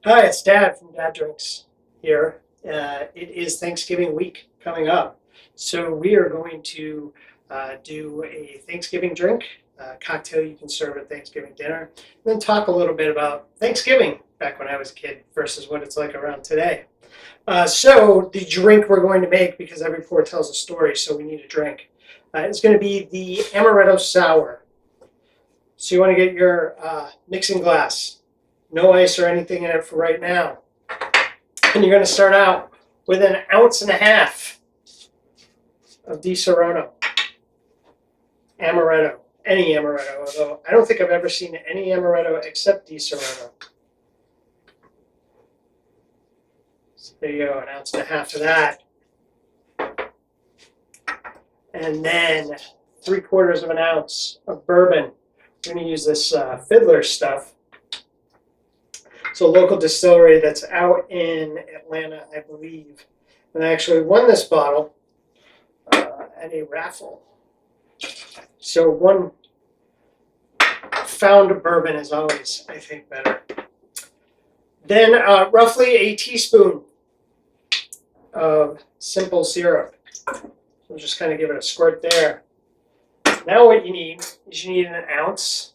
Hi, it's Dad from Dad Drinks here. It is Thanksgiving week coming up. So we are going to do a Thanksgiving drink, cocktail you can serve at Thanksgiving dinner, and then talk a little bit about Thanksgiving back when I was a kid versus what it's like around today. So the drink we're going to make, because every pour tells a story, so we need a drink, is going to be the Amaretto Sour. So you want to get your mixing glass. No ice or anything in it for right now. And you're going to start out with 1.5 ounces of Di Serono. Amaretto. Any Amaretto, although I don't think I've ever seen any Amaretto except Di Serono. So there you go, 1.5 ounces of that. And then 3/4 ounce of bourbon. We're going to use this Fiddler stuff. It's a local distillery that's out in Atlanta, I believe. And I actually won this bottle at a raffle. So one found bourbon is always, I think, better. Then roughly a teaspoon of simple syrup. So just kind of give it a squirt there. Now what you need is you need 1 ounce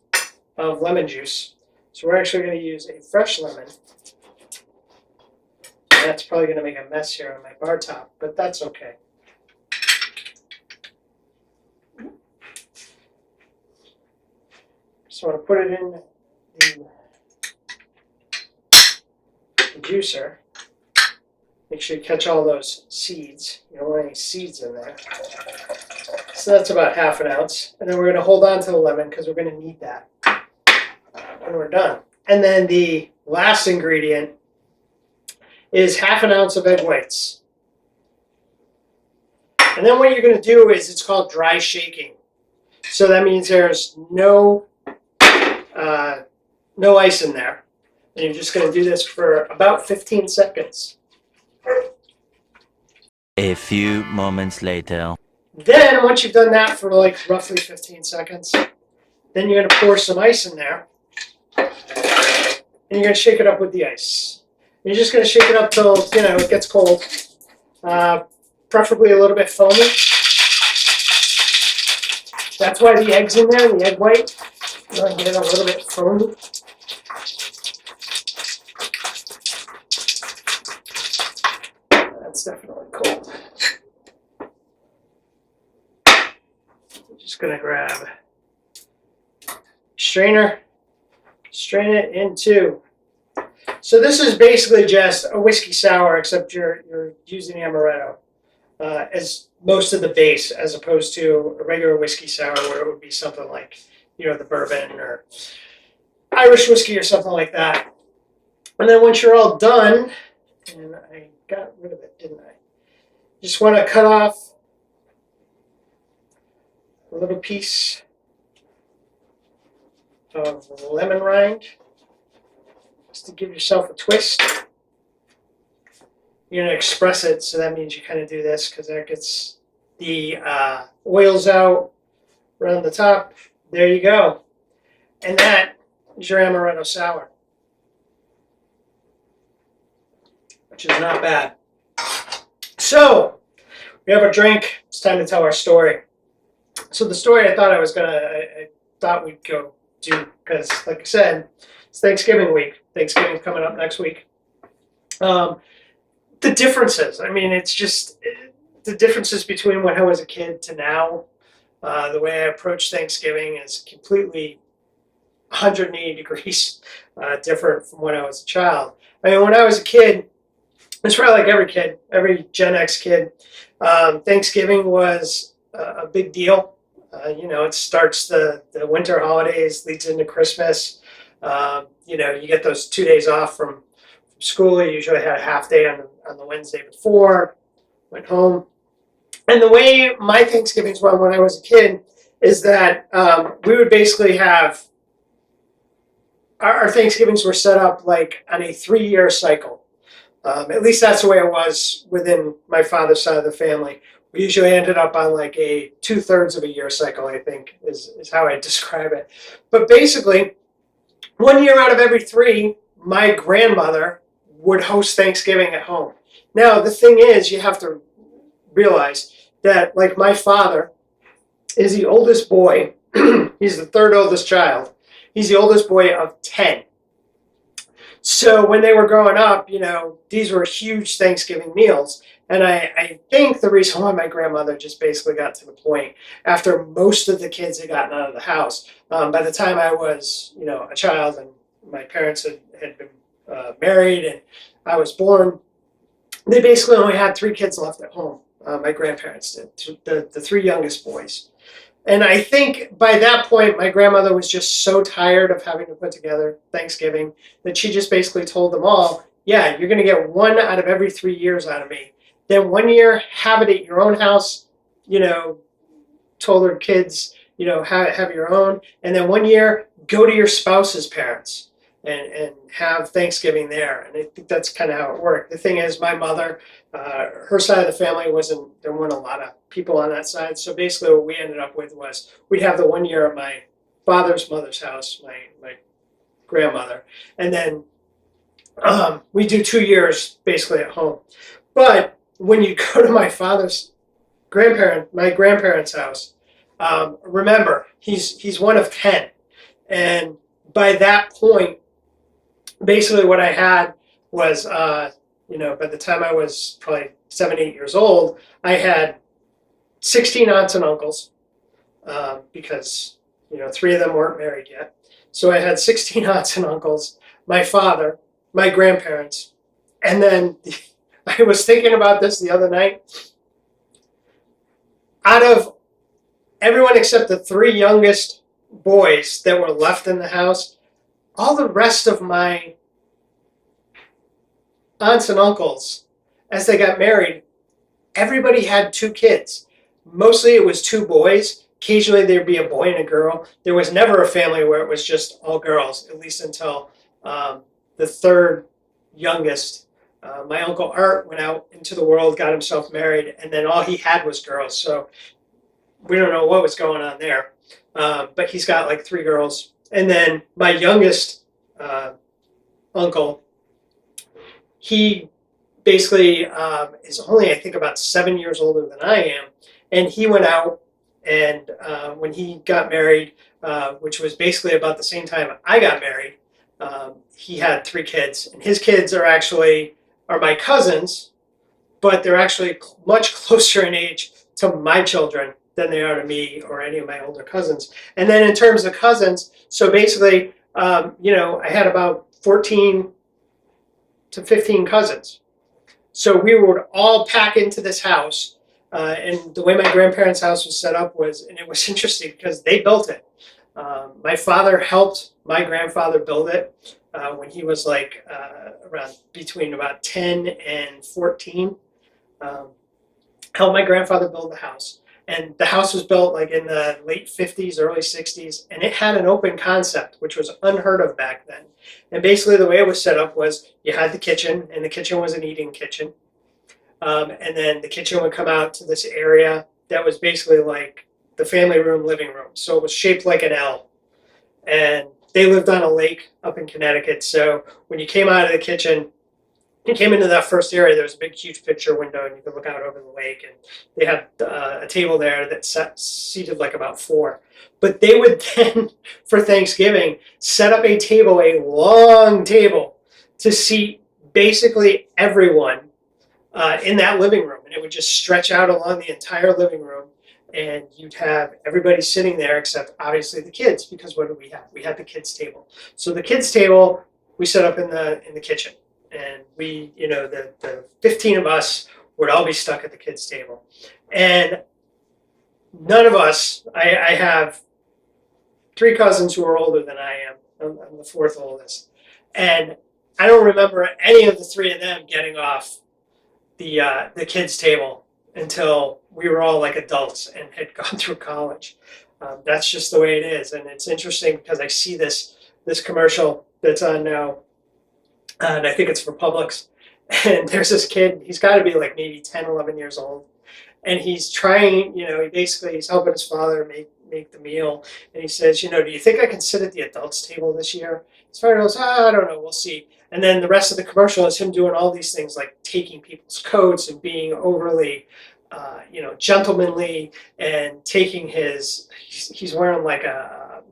of lemon juice. So we're actually going to use a fresh lemon. And that's probably going to make a mess here on my bar top, but that's okay. So I want to put it in the juicer. Make sure you catch all those seeds. You don't want any seeds in there. So that's about 1/2 ounce. And then we're going to hold on to the lemon because we're going to need that when we're done. And then the last ingredient is 1/2 ounce of egg whites. And then what you're going to do is it's called dry shaking. So that means there's no ice in there. And you're just going to do this for about 15 seconds. A few moments later. Then once you've done that for like roughly 15 seconds, then you're going to pour some ice in there. And you're going to shake it up with the ice. You're just going to shake it up till, it gets cold. Preferably a little bit foamy. That's why the egg's in there, the egg white. You want to get it a little bit foamy. That's definitely cold. I'm just going to grab a strainer. Strain it into. So this is basically just a whiskey sour, except you're using amaretto as most of the base, as opposed to a regular whiskey sour where it would be something like, the bourbon or Irish whiskey or something like that. And then once you're all done, and I got rid of it, didn't I? Just want to cut off a little piece of lemon rind, just to give yourself a twist. You're going to express it, so that means you kind of do this because that gets the oils out around the top. There you go. And that is your Amaretto Sour, which is not bad. So, we have a drink. It's time to tell our story. So the story I thought we'd go do, because like I said, it's Thanksgiving week. Thanksgiving's coming up next week. The differences. It's just the differences between when I was a kid to now. The way I approach Thanksgiving is completely 180 degrees different from when I was a child. When I was a kid, it's probably like every kid, every Gen X kid, Thanksgiving was a big deal. It starts the winter holidays, leads into Christmas. You get those 2 days off from school. You usually had a half day on the Wednesday before, went home. And the way my Thanksgivings went when I was a kid is that we would basically have, our Thanksgivings were set up like on a 3-year cycle. At least that's the way it was within my father's side of the family. We usually ended up on like a 2/3 of a year cycle, I think, is how I describe it. But basically, 1 year out of every 3, my grandmother would host Thanksgiving at home. Now, the thing is, you have to realize that, like, my father is the oldest boy. He's the third oldest child. He's the oldest boy of 10. So when they were growing up, these were huge Thanksgiving meals. And I think the reason why my grandmother just basically got to the point after most of the kids had gotten out of the house, by the time I was, a child and my parents had been married and I was born, they basically only had 3 kids left at home. My grandparents did, the 3 youngest boys. And I think by that point, my grandmother was just so tired of having to put together Thanksgiving that she just basically told them all, yeah, you're going to get 1 out of every 3 years out of me. Then 1 year, have it at your own house, told her kids, have your own. And then 1 year, go to your spouse's parents and have Thanksgiving there. And I think that's kind of how it worked. The thing is, my mother, her side of the family there weren't a lot of people on that side. So basically what we ended up with was we'd have the 1 year at my father's mother's house, my grandmother. And then we do 2 years basically at home. But when you go to my grandparents' house, remember, he's one of 10. And by that point, basically what I had was, by the time I was probably 7, 8 years old, I had 16 aunts and uncles because, 3 of them weren't married yet. So I had 16 aunts and uncles, my father, my grandparents, and then I was thinking about this the other night. Out of everyone except the 3 youngest boys that were left in the house, all the rest of my aunts and uncles, as they got married, everybody had 2 kids. Mostly it was 2 boys. Occasionally there'd be a boy and a girl. There was never a family where it was just all girls, at least until the 3rd youngest. My Uncle Art went out into the world, got himself married, and then all he had was girls. So we don't know what was going on there. But he's got like 3 girls. And then my youngest uncle, he basically is only, I think, about 7 years older than I am. And he went out, and when he got married, which was basically about the same time I got married, he had 3 kids. And his kids are my cousins, but they're actually much closer in age to my children than they are to me or any of my older cousins. And then in terms of cousins, so basically, I had about 14 to 15 cousins. So we would all pack into this house. And the way my grandparents' house was set up and it was interesting because they built it. My father helped my grandfather build it when he was like around between about 10 and 14. Helped my grandfather build the house. And the house was built like in the late 50s, early 60s, and it had an open concept, which was unheard of back then. And basically the way it was set up was you had the kitchen, and the kitchen was an eating kitchen. And then the kitchen would come out to this area that was basically like the family room, living room. So it was shaped like an L. And they lived on a lake up in Connecticut. So when you came out of the kitchen, you came into that first area, there was a big, huge picture window, and you could look out over the lake. And they had a table there that seated like about 4. But they would then, for Thanksgiving, set up a long table, to seat basically everyone in that living room. And it would just stretch out along the entire living room. And you'd have everybody sitting there except obviously the kids, because what did we have? We had the kids' table. So the kids' table we set up in the kitchen. And we, the 15 of us would all be stuck at the kids' table. And none of us, I have 3 cousins who are older than I am. I'm the 4th oldest. And I don't remember any of the 3 of them getting off the kids' table until we were all like adults and had gone through college. That's just the way it is. And it's interesting because I see this commercial that's on now, and I think it's for Publix. And there's this kid, he's got to be like maybe 10, 11 years old. And he's trying, he's helping his father make the meal, and he says, do you think I can sit at the adults table this year? His father goes, I don't know, we'll see. And then the rest of the commercial is him doing all these things like taking people's coats and being overly, gentlemanly, and taking he's wearing like a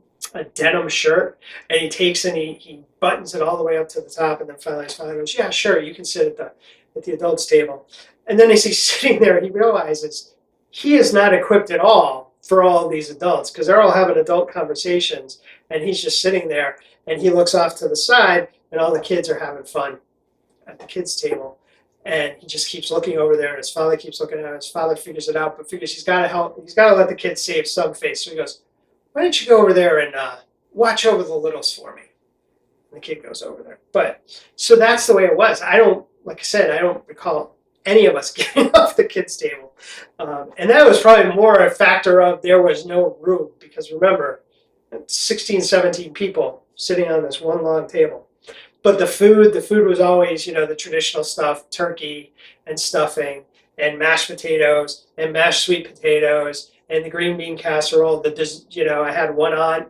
denim shirt, and he takes and he buttons it all the way up to the top, and then finally his father goes, yeah, sure, you can sit at the adults table. And then as he's sitting there, he realizes he is not equipped at all for all these adults, because they're all having adult conversations, and he's just sitting there, and he looks off to the side, and all the kids are having fun at the kids' table. And he just keeps looking over there, and his father keeps looking at him. His father figures it out, but figures he's got to let the kids save some face. So he goes, why don't you go over there and watch over the littles for me? And the kid goes over there. But so that's the way it was. Like I said, I don't recall any of us getting off the kids' table. And that was probably more a factor of there was no room, because remember, 16, 17 people sitting on this one long table. But the food was always, the traditional stuff, turkey and stuffing and mashed potatoes and mashed sweet potatoes and the green bean casserole. I had one aunt,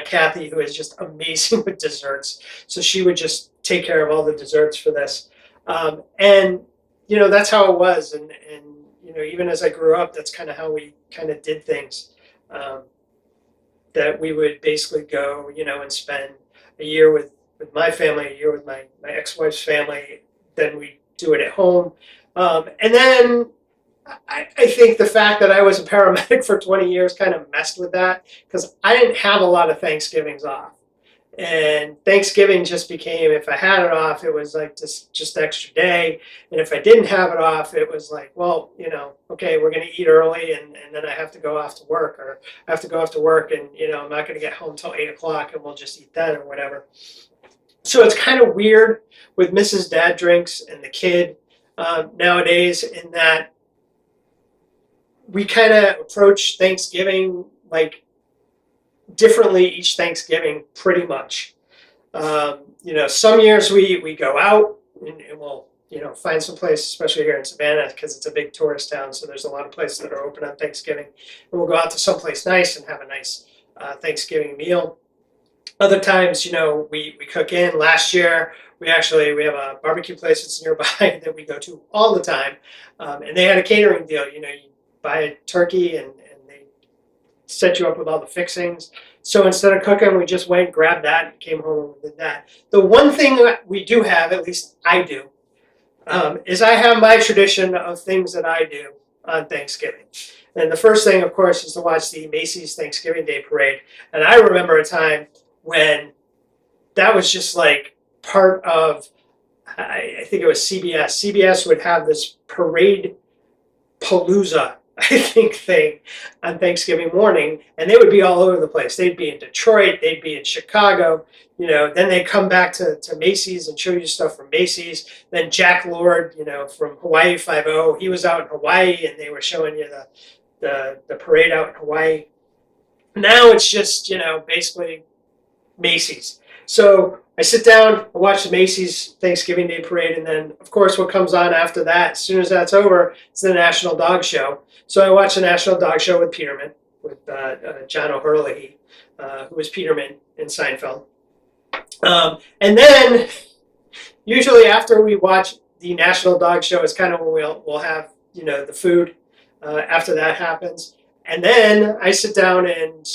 Kathy, who is just amazing with desserts. So she would just take care of all the desserts for this. And that's how it was. And even as I grew up, that's kind of how we kind of did things. That we would basically go, and spend a year with my family, a year with my ex-wife's family. Then we do it at home. And then I think the fact that I was a paramedic for 20 years kind of messed with that, because I didn't have a lot of Thanksgivings off. And Thanksgiving just became, if I had it off, it was like just extra day. And if I didn't have it off, it was like, well, okay, we're going to eat early, and then I have to go off to work, or I have to go off to work, and, I'm not going to get home till 8 o'clock, and we'll just eat then or whatever. So it's kind of weird with Mrs. Dad Drinks and the kid nowadays, in that we kind of approach Thanksgiving like differently each Thanksgiving, pretty much. Some years we go out and we'll find some place, especially here in Savannah, because it's a big tourist town, so there's a lot of places that are open on Thanksgiving, and we'll go out to someplace nice and have a nice Thanksgiving meal. Other times, we cook in. Last year, we have a barbecue place that's nearby that we go to all the time, and they had a catering deal. You buy a turkey, and they set you up with all the fixings. So instead of cooking, we just went, grabbed that, came home and did that. The one thing that we do have, at least I do, is I have my tradition of things that I do on Thanksgiving. And the first thing, of course, is to watch the Macy's Thanksgiving Day Parade. And I remember a time when that was just like part of, I think it was CBS. CBS would have this parade palooza, I think, thing on Thanksgiving morning, and they would be all over the place. They'd be in Detroit, they'd be in Chicago, then they'd come back to Macy's and show you stuff from Macy's. Then Jack Lord, from Hawaii Five-0, he was out in Hawaii, and they were showing you the parade out in Hawaii. Now it's just, basically Macy's. So I sit down, I watch the Macy's Thanksgiving Day Parade, and then, of course, what comes on after that, as soon as that's over, it's the National Dog Show. So I watch the National Dog Show with Peterman, with John O'Hurley, who was Peterman in Seinfeld. And then, usually after we watch the National Dog Show, is kind of when we'll have, the food after that happens. And then I sit down and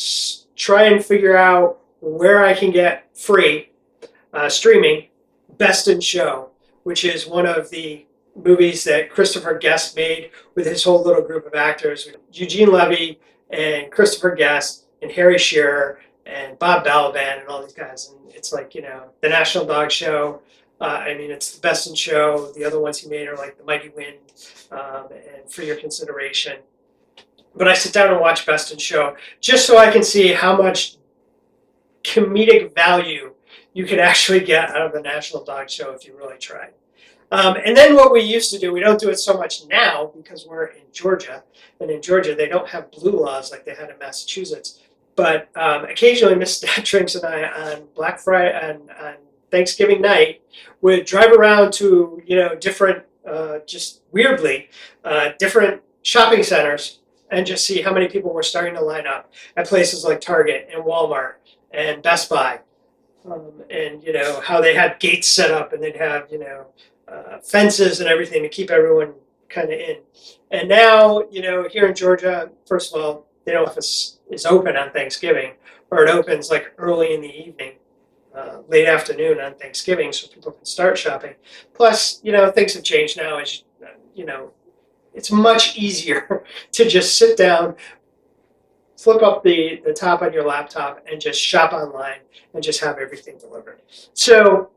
try and figure out where I can get free streaming Best in Show, which is one of the movies that Christopher Guest made with his whole little group of actors, Eugene Levy and Christopher Guest and Harry Shearer and Bob Balaban and all these guys. And it's like, the National Dog Show. It's the Best in Show. The other ones he made are like The Mighty Wind and For Your Consideration. But I sit down and watch Best in Show just so I can see how much comedic value you could actually get out of the National Dog Show if you really tried. And then what we used to do, we don't do it so much now because we're in Georgia, and in Georgia they don't have blue laws like they had in Massachusetts. But occasionally, Miss Dad Drinks and I on Black Friday on Thanksgiving night would drive around to different, just weirdly different shopping centers and just see how many people were starting to line up at places like Target and Walmart and Best Buy. And, you know, how they had gates set up and they'd have, you know, fences and everything to keep everyone kind of in. And now, you know, here in Georgia, first of all, the office is open on Thanksgiving, or it opens like early in the evening, late afternoon on Thanksgiving, so people can start shopping. Plus, you know, things have changed now. As you know, it's much easier to just sit down, flip up the top on your laptop, and just shop online and just have everything delivered. So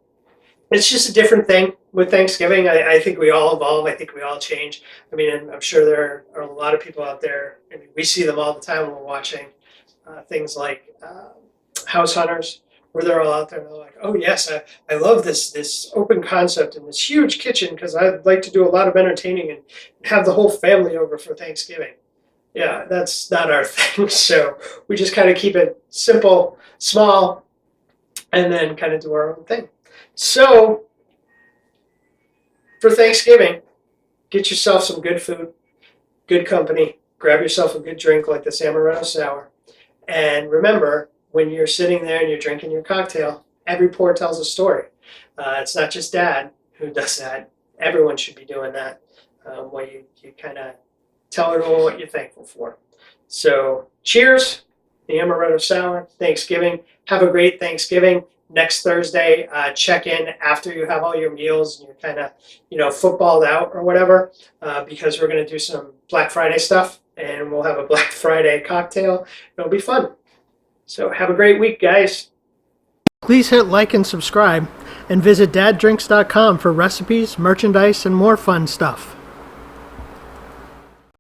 it's just a different thing with Thanksgiving. I think we all evolve. I think we all change. I mean, I'm sure there are a lot of people out there. I mean, we see them all the time when we're watching things like House Hunters, where they're all out there and they're like, oh yes, I love this open concept and this huge kitchen because I'd like to do a lot of entertaining and have the whole family over for Thanksgiving. Yeah, that's not our thing. So we just kind of keep it simple, small, and then kind of do our own thing. So for Thanksgiving, get yourself some good food, good company, grab yourself a good drink like this Amaretto Sour. And remember, when you're sitting there and you're drinking your cocktail, every pour tells a story. It's not just Dad who does that. Everyone should be doing that, where you kind of tell everyone what you're thankful for. So cheers, the Amaretto Sour, Thanksgiving. Have a great Thanksgiving. Next Thursday, check in after you have all your meals and you're kind of, you know, footballed out or whatever, because we're going to do some Black Friday stuff and we'll have a Black Friday cocktail. It'll be fun. So have a great week, guys. Please hit like and subscribe and visit daddrinks.com for recipes, merchandise, and more fun stuff.